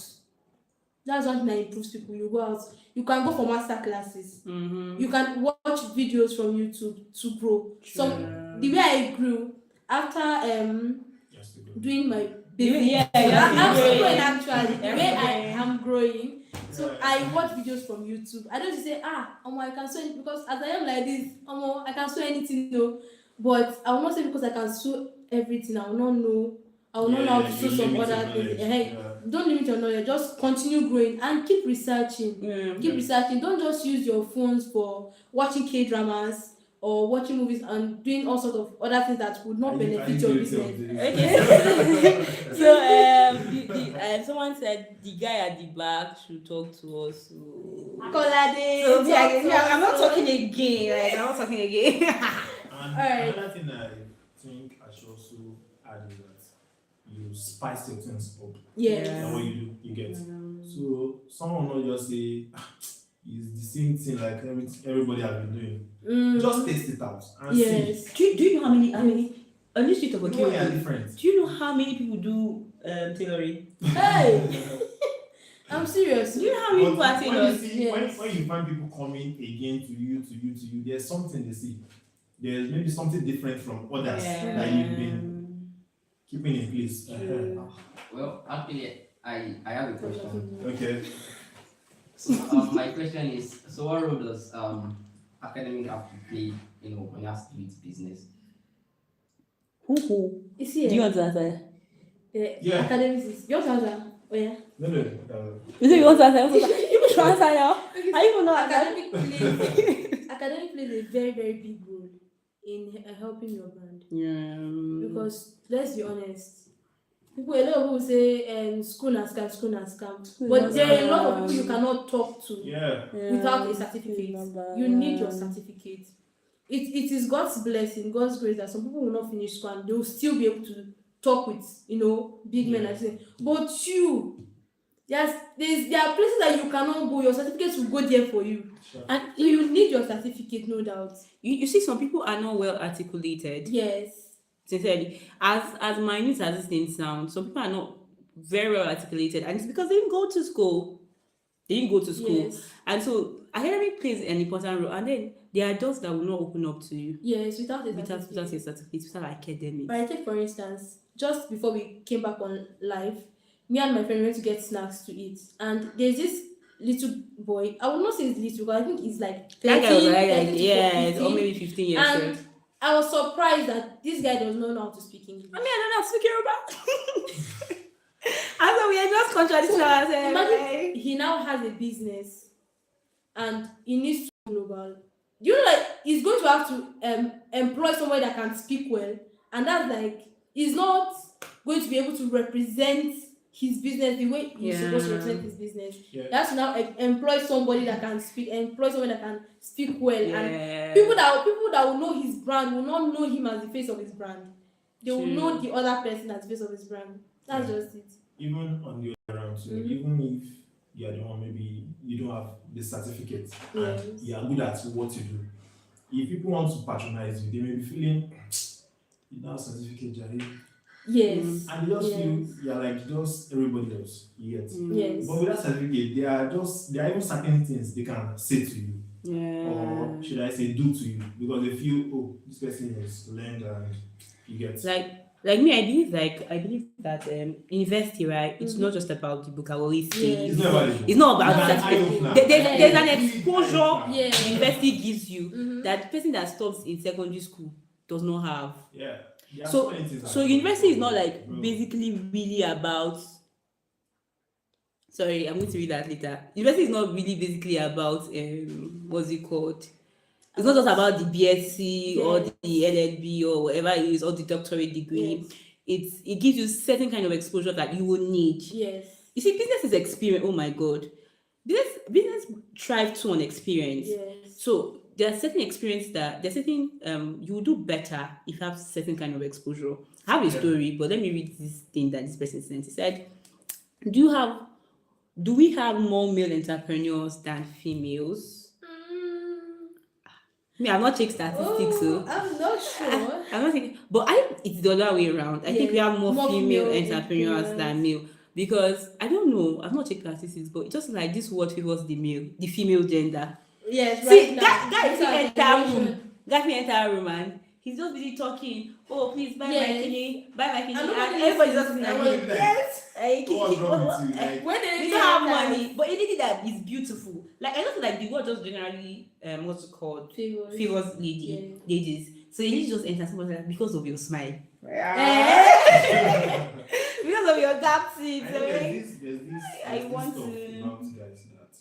That's one thing that improves people. You go out. You can go for master classes.
Mm-hmm.
You can watch videos from YouTube to grow. So the way I grew after doing my basic, I'm still growing actually. The way I am growing. So I watch videos from YouTube. I don't say I can sew it because as I am like this, I can sew anything though. But I will not say because I can sew everything. I will not know how to sew some other things. Don't limit your knowledge. Just continue growing and keep researching. Keep researching. Don't just use your phones for watching K-dramas or watching movies and doing all sorts of other things that would not benefit your business.
Okay. So someone said the guy at the back should talk to us. I'm not talking again. I'm not talking again.
And another thing I think I should also add is that you spice your things up.
Yes.
What you do, you get. So someone will not just say it's the same thing like everybody has been doing. Just taste it out and see.
Do you know how many on this street of
You know you're different.
do you know how many people do tailoring.
Hey, I'm serious.
Do you know how many people are
When you
tailors?
see,
Yes.
when you find people coming again to you, there's something they see. There's maybe something different from others that you've been keeping in place.
Well, actually, I have a question.
Okay.
So, my question is, so what role does academic have to play, when you have to do with business?
Who?
You see,
Do you want to answer?
Yeah.
academics is. You want to answer? Oh yeah.
No.
You say you want to answer? You should answer now. I even know
Academic plays a very, very big role in helping your brand.
Yeah.
Because let's be honest, a lot of people say school and scam, but there are a lot of people you cannot talk to
Yeah.
without a certificate. You need your certificate. It is God's blessing, God's grace that some people will not finish school and they will still be able to talk with big men and say, but there are places that you cannot go, your certificates will go there for you.
Sure.
And
So you need your certificate, no doubt.
you see, some people are not well articulated.
Yes.
Sincerely, as minute as this thing sounds, some people are not very well articulated, and it's because they didn't go to school.
Yes.
And so academic plays an important role. And then there are doors that will not open up to you
Yes, without a
without
certificate.
your certificate, without academic.
But I take for instance, just before we came back on live, me and my friend went to get snacks to eat, and there's this little boy. I would not say it's little, but I think he's like 13,
That guy was like
13 to
yes, or
15.
maybe 15 years
And
old.
I was surprised that this guy does not know how to speak English.
I mean, I don't know how to speak Yoruba. And so we are just contradicting ourselves.
Imagine he now has a business and he needs to go global. Do you know, like, he's going to have to employ somebody that can speak well, and that's like, he's not going to be able to represent his business the way he's supposed to represent his business.
Yeah.
He has to now employ somebody that can speak well, and
Yeah.
people that will know his brand will not know him as the face of his brand. They will
True.
know the other person as the face of his brand. That's
Yeah.
just it.
Even on the other hand, so
Mhm.
even if you are the one, maybe you don't have the certificate
Yes.
and you are good at what you do, if people want to patronize you, they may be feeling you don't have certificate, Jerry.
Yes.
And they just
Yes.
feel you're like just everybody else. Yet.
Yes.
But with that certificate, there are even certain things they can say to you,
Yeah.
or should I say do to you, because they feel, oh, this person is learned and you get.
Like me, I believe that university, right? It's
Mhm.
not just about the book. I always say
Yes.
It's not about it.
it's not about
It's
that.
an eye-opener.
There's an
Yeah.
exposure
Yeah.
university gives you
Mhm.
that the person that stops in secondary school does not have.
Yeah. There are
So-
many things
So
that-
university is not like
Bro.
basically really about. Sorry, I'm going to read that later. University is not really basically about what's it called? It's not just about the BSc or
Yes.
the LLB or whatever it is, or the doctorate degree.
Yes.
It gives you certain kind of exposure that you will need.
Yes.
You see, business is experience. Oh my god, business thrives on experience.
Yes.
So there are certain experience that you will do better if you have certain kind of exposure. I have a
Yeah.
story, but let me read this thing that this person sent. He said, do we have more male entrepreneurs than females? Me, I've not checked statistics, so
I'm not sure.
I'm not thinking, but I think it's the other way around. I think we
Yes,
have more
more
female
female
entrepreneurs than male, because I don't know. I've not checked statistics, but it's just like this word favors the female gender.
Yes.
See,
right now,
guy
this
fit
our
enter
generation.
room. Guy fit enter room and he's just busy talking. Oh, please buy my
Yes.
kidney, buy my kidney,
And
and
nobody
everybody's
listens.
just sitting
And
there.
when they-
Yes,
What's wrong with you? Like,
When
we
they
don't have money, but it did that is beautiful. Like I don't feel like the word just generally what's it called favors ladies. So you need to just enter somebody like, because of your smile.
Eh?
Because of your gap
I
teeth.
know there's this
I
there's
want
this stuff
to-
about guys that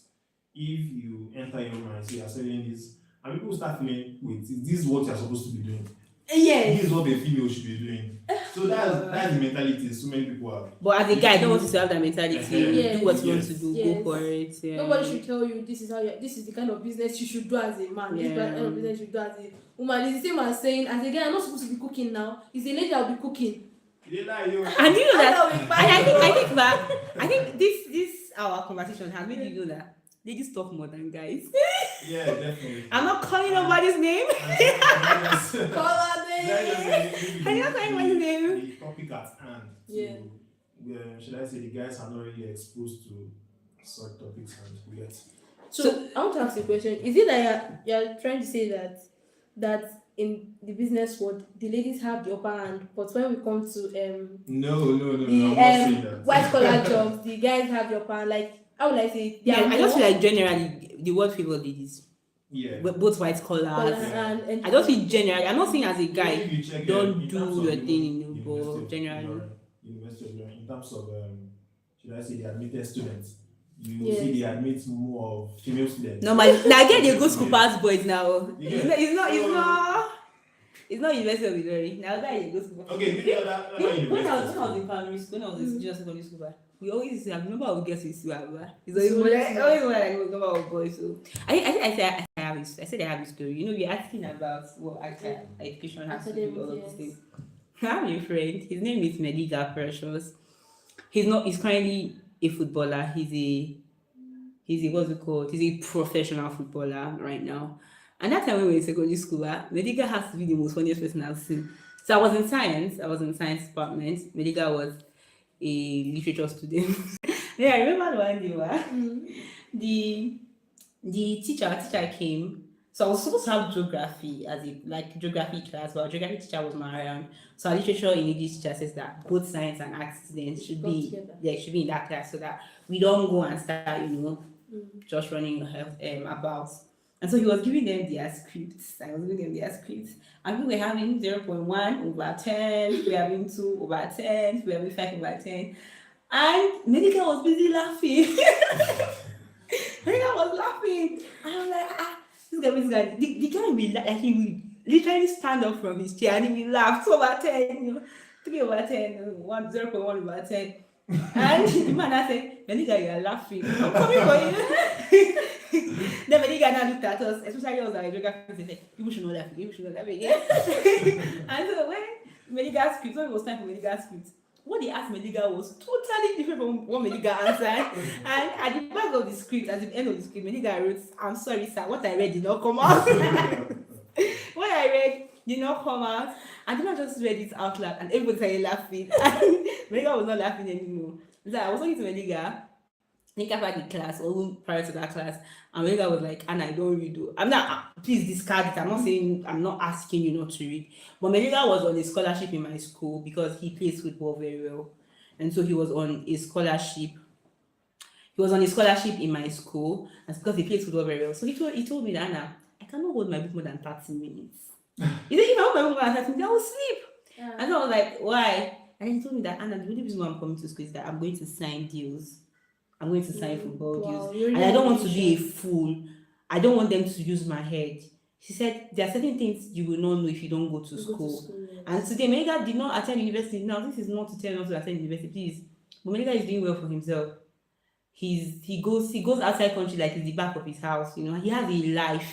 if you enter your mind, so you are selling this, and people start feeling, wait, is this what you're supposed to be doing?
Yes.
This is what a female should be doing. So that's the mentality so many people have.
But as a guy, I don't want you to have that mentality.
Yes.
Do what you want to
Yes.
do.
Yes.
Go for it. Yeah.
Nobody should tell you this is the kind of business you should do as a man. This is the kind of business you should do as a woman. It's the same as saying, as a guy, I'm not supposed to be cooking now. It's a lady I'll be cooking.
They lie, yo.
And you know that.
I'll be
And
fine.
I think this our conversation has made you know that ladies talk more than guys.
Yeah, definitely.
I'm not calling nobody's name.
Call her
I'm not calling my name.
The topic at hand.
Yeah.
should I say, the guys are not really exposed to such topics and yet.
So I want to ask you a question. Is it that you're trying to say that in the business world the ladies have the upper hand, but when we come to
No,
the
I'm not saying that.
white collar jobs, the guys have the upper hand? Like how would I say it? They
Yeah,
are
I just
more
feel like generally the word favor ladies,
Yeah.
both white collars.
and
I don't feel generally. I'm not saying as a
Even
guy.
if you check,
don't
in
do
terms of
your
even
thing in
University
Igbo,
of
generally.
Ilorin, University of Ilorin, in terms of should I say the admitted students, you
Yes.
see they admit more of female students.
No, but now again they go school pass boys now.
You
It's
get-
not. It's not. It's
so-
not. It's not University of Ilorin. Now guy they go school.
Okay, maybe other
When I
universities.
was in primary school, when I was in junior secondary school, we always have number of girls in Suaba. It's
So
always
it's
always like number of boys. So I said I have a story. You know, you're asking about what education has to do with all of these
Academic,
things. I have a friend. His name is Mediga Precious. He's not. He's currently a footballer. He's a what's it called? He's a professional footballer right now. And that time when we were in secondary school, Mediga has to be the most funniest person I've seen. So I was in science. I was in science department. Mediga was a literature student. Yeah, I remember one day the teacher came. So I was supposed to have geography as a geography class, but our geography teacher was not around. So our literature in English teacher says that both science and art students should
Go
be
together.
should be in that class so that we don't go and start,
Mm.
just running about. And so he was giving them their scripts. I was giving them their scripts. And we were having 0.1 over 10, we were having 2 over 10, we were having 5 over 10. And Medica was busy laughing. Medica was laughing. And I'm like, this guy. The guy will he will literally stand up from his chair and he will laugh. 2 over 10, 3 over 10, 0.1 over 10. And the man I said, Medica, you are laughing. I'm coming for you. Then Medica now looked at us, especially us our geography, and said, people should not laugh again, people should not laugh again. And so when Medica's script, when it was time for Medica's script, what they asked Mediga was totally different from what Mediga answered. And at the back of the script, at the end of the script, Mediga wrote, I'm sorry, sir, what I read did not come out. What I read did not come out. And then I just read it out loud, and everybody started laughing. And Mediga was not laughing anymore. So I was talking to Mediga, I think after the class, or even prior to that class, and Mediga was like, Anna, I don't read. I'm not, please discard it. I'm not saying, I'm not asking you not to read. But Mediga was on a scholarship in my school because he plays football very well. And so he was on a scholarship. He was on a scholarship in my school, and because he plays football very well. So he told me that, Anna, I cannot hold my book more than 30 minutes. He said, if I hold my book more than 30 minutes, I will sleep.
Yeah.
And so I was like, why? And he told me that, Anna, the only reason why I'm coming to school is that I'm going to sign deals. I'm going to sign football
Wow,
deals.
you're
And
really
I don't want to be a
ambitious.
fool. I don't want them to use my head. She said, there are certain things you will not know if you don't go to
You
school.
yes.
And today, Mediga did not attend university. Now, this is not to tell you not to attend university, please. But Mediga is doing well for himself. He goes outside country like it's the back of his house. You know, he has a life.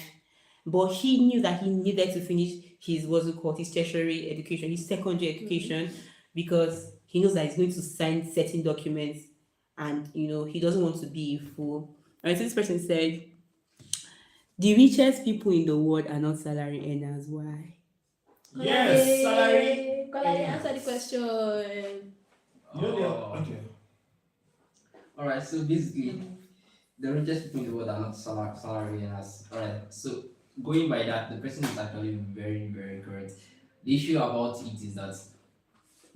But he knew that he needed to finish his his tertiary education, his secondary education, because he knows that he's going to sign certain documents, and he doesn't want to be a fool. Alright, so this person said, the richest people in the world are not salary earners. Why?
Yes, salary.
Kolade, answer the question.
You know, okay.
Alright, so basically, the richest people in the world are not salary earners. Alright, so going by that, the person is actually very, very correct. The issue about it is that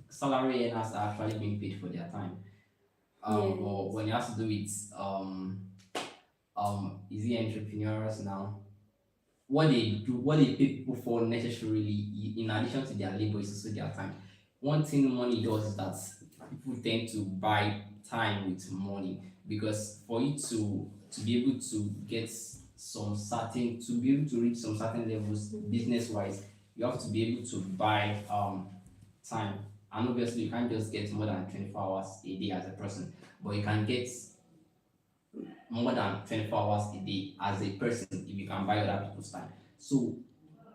salary earners are actually being paid for their time.
Yes.
But when it has to do with is it entrepreneurs now? What they do, what they pay people for necessarily, in addition to their labor, is also their time. One thing money does is that people tend to buy time with money, because for you to be able to get to be able to reach some certain levels business wise, you have to be able to buy time. And obviously you can't just get more than 24 hours a day as a person, but you can get more than 24 hours a day as a person if you can buy other people's time. So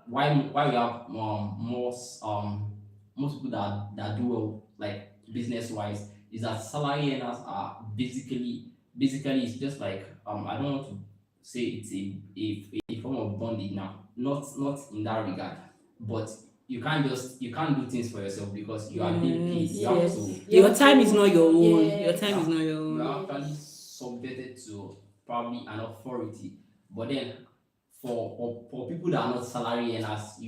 why we have most people that do well, like business wise, is that salary earners are basically it's just like I don't want to say it's a form of bonding now, not in that regard, but you can't do things for yourself because you are being paid. You have
Yes.
to
Your time is not your own.
Yeah.
Your time is not your
you
own.
are actually subjected to probably an authority. But then for people that are not salary earners,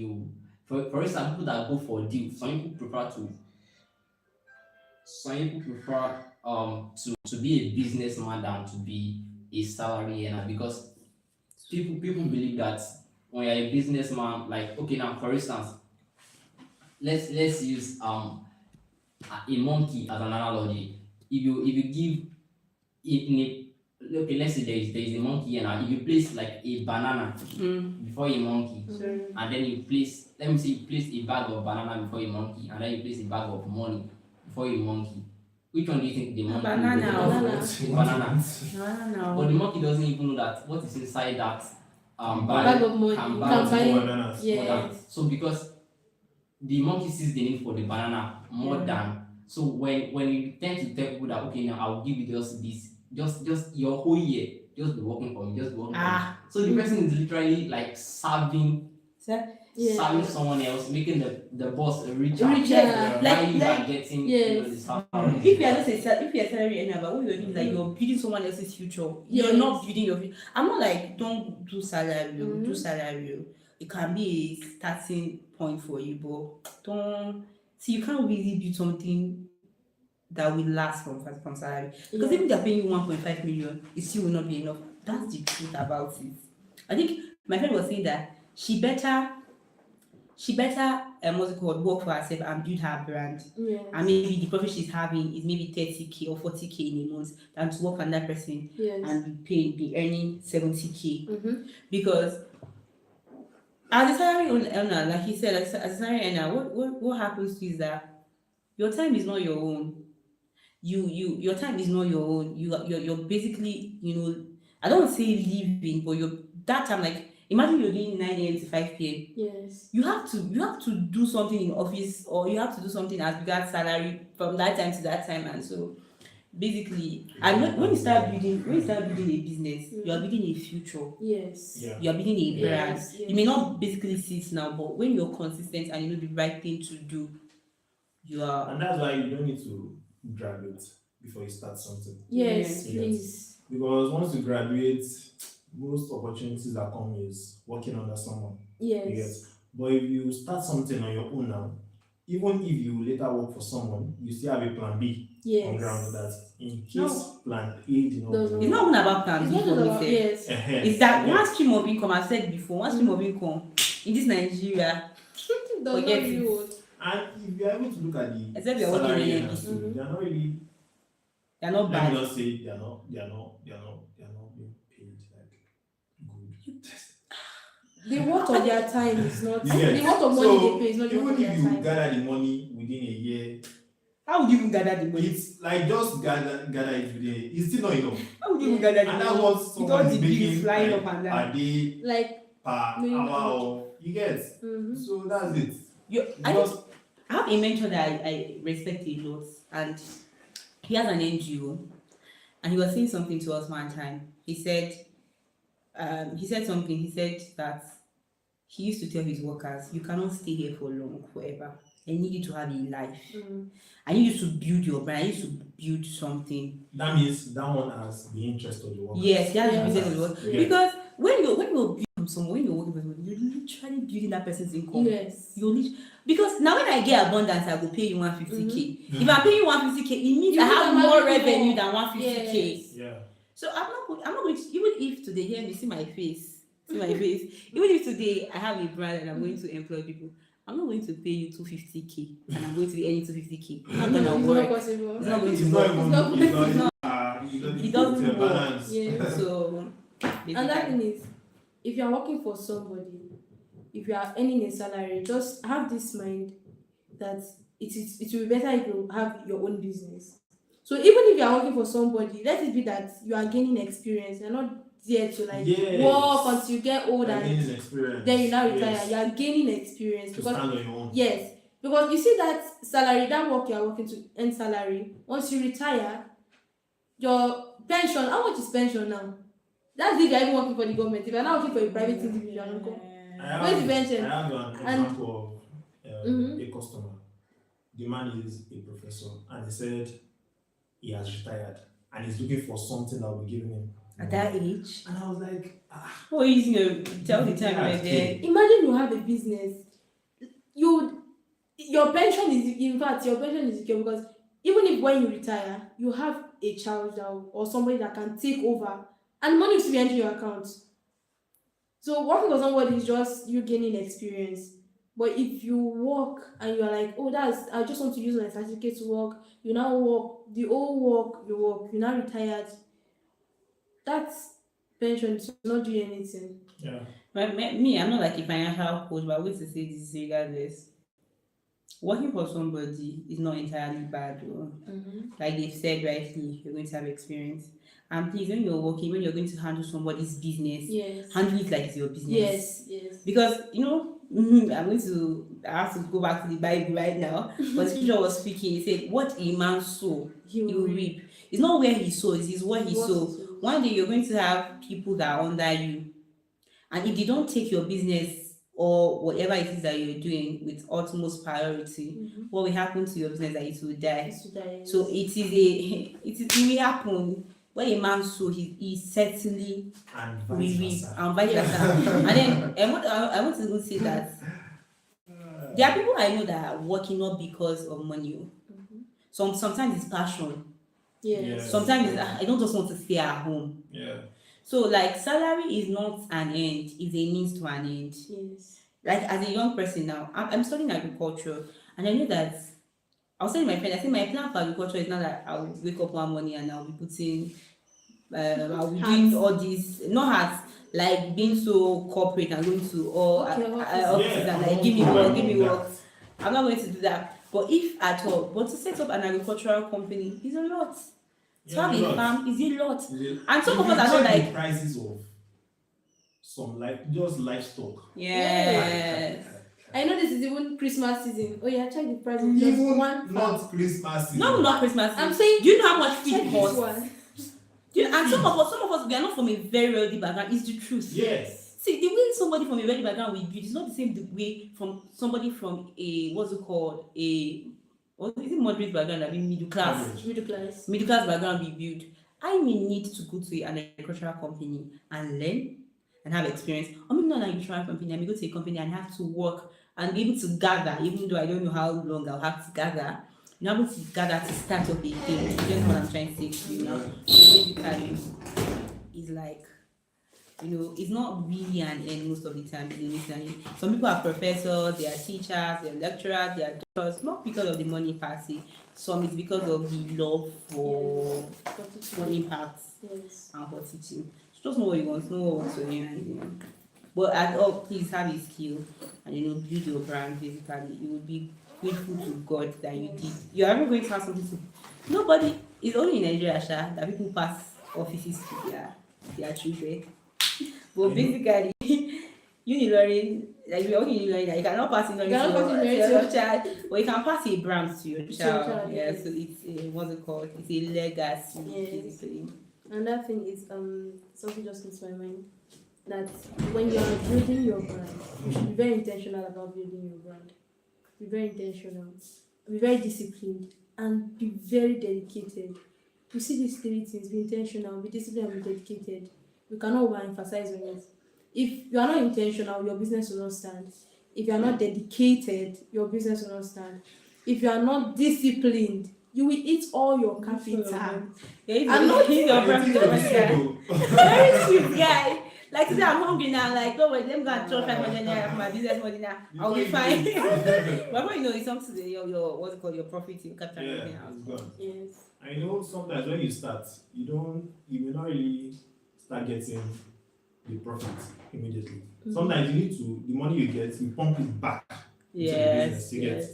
for instance people that go for deal, some people prefer to be a businessman than to be a salary earner because people believe that when you're a businessman, like okay now for instance, let's use a monkey as an analogy. If you give in a okay, let's say there is a monkey and if you place like a banana
Mm.
before a monkey
Mm.
and then you place let me say you place a bag of banana before a monkey and then you place a bag of money before a monkey, which one do you think the monkey will
banana.
go for?
Banana.
Banana.
No.
But the monkey doesn't even know that what is inside that
Bag of money.
can
You
buy
can buy-
more
bananas.
than-
Yes.
so because the monkey sees the need for the banana more
Yeah.
than so when you tend to tell people that okay now I'll give you just this just your whole year just be working for me just be working for me.
Ah.
So the person is literally like serving
Yeah.
serving someone else, making the boss richer.
Richer.
While
Like-
you
like-
are getting
Yes.
the salary.
If you are not if you're salary earner, but what you're doing is like you're building someone else's future. You're
Yes.
not building your future. I'm not like don't do salary,
Mhm.
do salary. It can be a starting point for you, but don't see you can't really build something that will last from salary. Because
Yeah.
even if they're paying you 1.5 million, it still will not be enough. That's the truth about it. I think my friend was saying that she better what's it called, work for herself and build her brand.
Yes.
And maybe the profit she's having is maybe 30k or 40k in a month than to work for that person
Yes.
and be earning 70k.
Mm-hmm.
Because as a salary earner, like he said, as a salary earner, what happens to you is that your time is not your own. Your time is not your own. You're basically, I don't want to say living, but that time, like imagine you're doing 9 a.m. to 5 p.m.
Yes.
You have to do something in office, or you have to do something as regards salary from that time to that time. And so basically, and when you start building a business, you are building a future.
Yes.
Yeah.
You are building a brand.
Yes.
You may not basically see it now, but when you're consistent and you know the right thing to do, you are.
And that's why you don't need to graduate before you start something.
Yes.
Yes.
Please.
Because once you graduate, most opportunities that come is working under someone.
Yes.
Yes. But if you start something on your own now, even if you later work for someone, you still have a plan B on ground
Yes.
that in case
No.
plan A did not
Doesn't
work.
It's not even about plan
It's
B
not
for
just
me,
about
sef.
yes.
It's that
Yeah.
one stream of income, I've said before, one stream of income in this Nigeria,
Does not
Forget
really
it.
work.
And if you're able to look at the
Except you're working
salary
in
earners
NBC.
too, they're not really,
they're not
let me
bad.
not say they're not being paid like good.
The worth of their time is not.
You get?
The worth of money
So,
they pay is not the
even
worth of
if
their
you
time.
gather the money within a year,
How would you even gather the money?
it's like just gather it within it's still not enough.
How would you even gather the
And that's
money?
what
With
someone
all
is
the bills
making
flying
like,
up and down.
per day,
Like.
per
Maybe
hour, or you get.
Mm-hmm.
So that's it.
I
Just
have a mentor that I respect a lot, and he has an NGO, and he was saying something to us one time. He said something. He said that he used to tell his workers, "You cannot stay here for long, forever. I need you to have a life.
Mm.
I need you to build your brand. I need you to build something."
that means that one has the interest of the worker.
Yes, he has
Yeah.
business as well.
Yeah.
Because when you're building from someone, when you're working with someone, you're literally building that person's income.
Yes.
Because now when I get abundance, I will pay you 150k.
Mhm.
If I'm paying you 150k, it means
You
I
need
have
to
more
have
revenue
more.
than 150k.
Yes.
Yeah.
So I'm not going to, even if today, hear me, see my face, even if today I have a brand and I'm going to employ people, I'm not going to pay you 250k and I'm going to be earning 250k. It's not
It's
gonna
not
work.
possible.
It's not going
It's
to
not
work.
even,
not-
it's not,
It doesn't
it's a
work.
balance.
Yeah.
So
Another thing is, if you are working for somebody, if you are earning a salary, just have this mind that it will be better if you have your own business. So even if you are working for somebody, let it be that you are gaining experience. You're not there to like
Yes.
work until you get old
Like
and
gaining experience.
then you now retire.
Yes.
You are gaining experience
To
because
stand on your own.
yes, because you see that salary, that work you are working to earn salary. Once you retire, your pension. How much is pension now? That's if you are even working for the government. If you are not working for a private individual,
I
where's the
have,
pension?
I have an
And-
example of a customer. The man is a professor, and he said he has retired and he's looking for something that will be giving him.
At that age,
And I was like,
what are you using your tell the time right there?
Imagine you have a business. Your pension is secure because even if when you retire, you have a child or somebody that can take over, and money will still be entering your account. So working for somebody is just you gaining experience. But if you work and you're like, oh, I just want to use my certificate to work, you now work, the old work, you're now retired. That's pension to not do anything.
yeah.
But me, I'm not like a financial coach, but I want to say this regardless. Working for somebody is not entirely bad, though. Like they've said rightly, you're going to have experience. And please, when you're working, when you're going to handle somebody's business,
Yes.
handle it like it's your business.
Yes.
Because I have to go back to the Bible right now. But the scripture was speaking, it said, what a man sow,
He
he will reap. It's not where he sows, it's what he sows. One day you're going to have people that are under you, and if they don't take your business or whatever it is that you're doing with utmost priority, what will happen to your business? That it will die. So it will happen. When a man sows, he certainly
And
will
vice
reap,
versa.
and vice versa. And then I want to even say that there are people I know that are working not because of money. Sometimes it's passion.
Yes.
Sometimes it's, I don't just want to stay at home.
Yeah.
So like salary is not an end, it's a means to an end.
Yes.
Like as a young person now, I'm studying agriculture, and I know that I was telling my friend, I think my plan for agriculture is not that I'll wake up one morning and I'll be putting I'll be doing all these, not hats, like being so corporate and going to all offices and like give me work. I'm not going to do that. But if at all, but to set up an agricultural company is a lot. To have a farm is a lot. And some of us are not like
the prices of some just livestock.
yes.
I know this is even Christmas season. Oh yeah, check the price of just
Even
one
not
farm.
Christmas season.
No, not Christmas.
I'm saying,
do you know how much
check
feed
this
costs?
one.
And some of us, we are not from a very wealthy background. It's the truth.
Yes.
See, the way somebody from a wealthy background will build is not the same the way from somebody from a what is it moderate background? I mean middle class.
Average.
Middle class
Background will build. I may need to go to an agricultural company and learn and have experience. Or maybe not an agricultural company. I may go to a company and have to work and be able to gather, even though I don't know how long I'll have to gather. You're able to gather to start up a thing. You know what I'm trying to say to you now. Basically, it's like, it's not really an end most of the time. Some people are professors, they are teachers, they are lecturers, they are doctors, not because of the money party. Some it's because of the love for impact
Yes.
and for teaching. So just know what you want, know what works for you, and but at all, please have a skill and build your brand. Basically, you will be grateful to God that you did. You're ever going to have something to. Nobody is only in Nigeria, that people pass offices to their children. But basically, Unilearning, like we're working in Unilearning, you cannot pass it to your child, but you can pass a brand to your child. Yeah,
yes.
so it's what's it called? It's a legacy,
Yes.
basically.
Another thing is something just comes to my mind that when you are building your brand, you should be very intentional about building your brand. Be very intentional, be very disciplined, and be very dedicated. You see these three things: be intentional, be disciplined, and be dedicated. You cannot overemphasize on it. If you are not intentional, your business will not stand. If you are not dedicated, your business will not stand. If you are not disciplined, you will eat all your capital.
I'm not eating your brand. Very sweet guy. Like today I'm hungry now, like don't worry, let me go and throw 500 naira for my business money now. I'll be fine. But when it comes to your what's it called, your profit, your capital, everything else.
It's gone.
Yes.
I know sometimes when you start, you may not really start getting the profit immediately. Sometimes you need to, the money you get, you pump it back into the business. You get.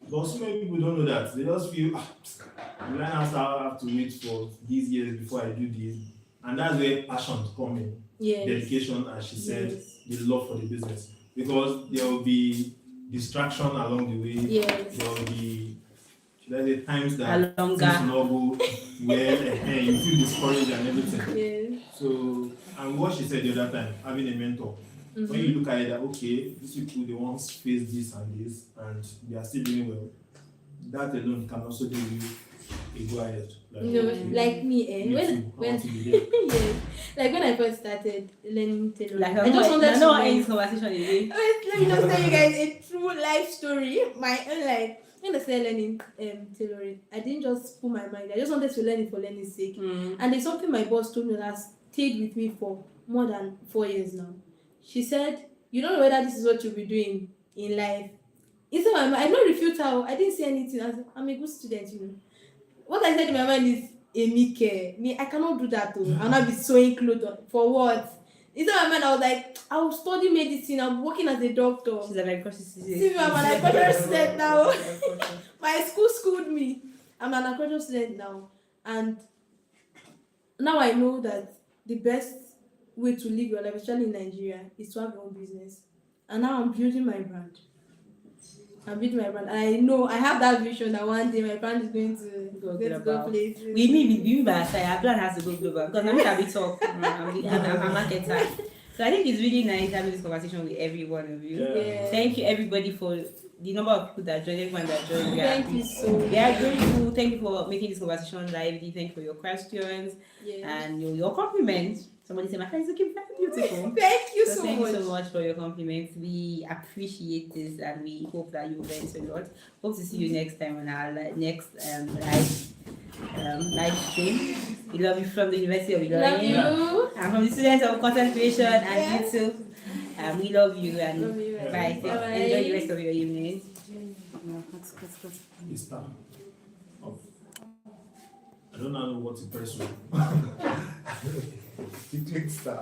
But so many people don't know that. They just feel, I have to wait for these years before I do this. And that's where passion comes in.
Yes.
Dedication, as she said,
Yes.
the love for the business. Because there will be distraction along the way.
Yes.
There will be, should I say, times that
Longer.
things will not go where you feel discouraged and everything.
Yes.
So, and what she said the other time, having a mentor. When you look at it, that okay, these people they once faced this and this, and they are still doing well. That alone can also give you a go ahead. Like,
You know,
okay,
like me,
me
when
too, I
when
want to be there.
yes, like when I first started learning tailoring,
Like,
I just wanted
I know
to
end
learn.
this conversation again.
Wait, let me just tell you guys a true life story. My own life. When I started learning tailoring, I didn't just put my mind. I just wanted to learn it for learning's sake. And there's something my boss told me that has stayed with me for more than 4 years now. She said, "You don't know whether this is what you'll be doing in life." Instead, I don't refute her. I didn't say anything. I'm a good student, you know. What I said in my mind is, Emike, me, I cannot do that. I'll not be sewing clothes for what? Instead, my mind, I was like, I will study medicine. I'm working as a doctor.
She's like, because she's
See me, I'm an agricultural student now. My school schooled me. I'm an agricultural student now. And now I know that the best way to live your life, especially in Nigeria, is to have your own business. And now I'm building my brand. I'm building my brand. And I know I have that vision that one day my brand is going to go places.
We mean by say our plan has to go global because I'm a bit talk. I'm a marketer. So I think it's really nice having this conversation with every one of you.
Yeah.
Thank you everybody for the number of people that joined, everyone that joined.
Thank you so much.
We are grateful. Thank you for making this conversation lively. Thank you for your questions and your compliments. Somebody said my friend is looking very beautiful.
Thank you so
Thank
much.
you so much for your compliments. We appreciate this and we hope that you learned a lot. Hope to see you next time on our next live stream. We love you from the University of
Love
Ilorin.
you.
I'm from the Students of Content Creation and YouTube. We love you and
Love you.
bye.
Bye.
Enjoy the rest of your evening.
It's time. I don't know what to press on. You click start.